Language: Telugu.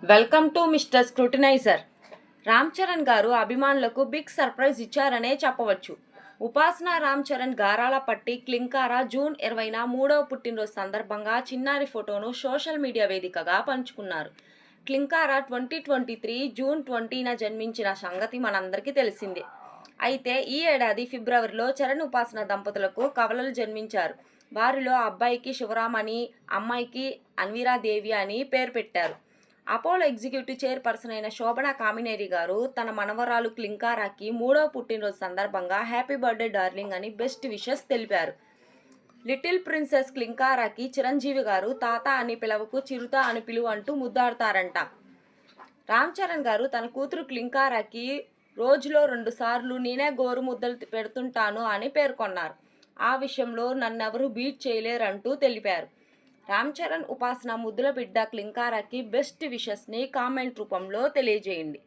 Welcome to mister scrutinizer. Ram Charan గారు అభిమానులకు బిగ్ సర్ప్రైజ్ ఇచ్చారనే చెప్పవచ్చు. ఉపాసన రామ్ చరణ్ గారాల పట్టి క్లింకారా జూన్ 20న 3వ పుట్టినరోజు సందర్భంగా చిన్నారి ఫోటోను సోషల్ మీడియా వేదికగా పంచుకున్నారు. క్లింకారా 2023 జూన్ 20న జన్మించిన సంగతి మనందరికీ తెలిసిందే. అయితే ఈ ఏడాది ఫిబ్రవరిలో చరణ్ ఉపాసన దంపతులకు కవలలు జన్మించారు. వారిలో అబ్బాయికి శివరామ్ అని, అమ్మాయికి అన్విరాదేవి అని పేరు పెట్టారు. అపోలో ఎగ్జిక్యూటివ్ చైర్పర్సన్ అయిన శోభనా కామినేరి గారు తన మనవరాలు క్లింకారాకి 3వ పుట్టినరోజు సందర్భంగా హ్యాపీ బర్త్డే డార్లింగ్ అని బెస్ట్ విషెస్ తెలిపారు. లిటిల్ ప్రిన్సెస్ క్లింకారాకి చిరంజీవి గారు తాత అని పిలవకు చిరుత అని పిలువు అంటూ ముద్దాడతారంట. రామ్ చరణ్ గారు తన కూతురు క్లింకారాకి రోజులో 2 సార్లు నేనే గోరు ముద్దలు పెడుతుంటాను అని పేర్కొన్నారు. ఆ విషయంలో నన్నెవరూ బీట్ చేయలేరంటూ తెలిపారు. రామ్ చరణ్ ఉపాసన ముద్దుల బిడ్డ క్లింకారాకి బెస్ట్ విషెస్ని కామెంట్ రూపంలో తెలియజేయండి.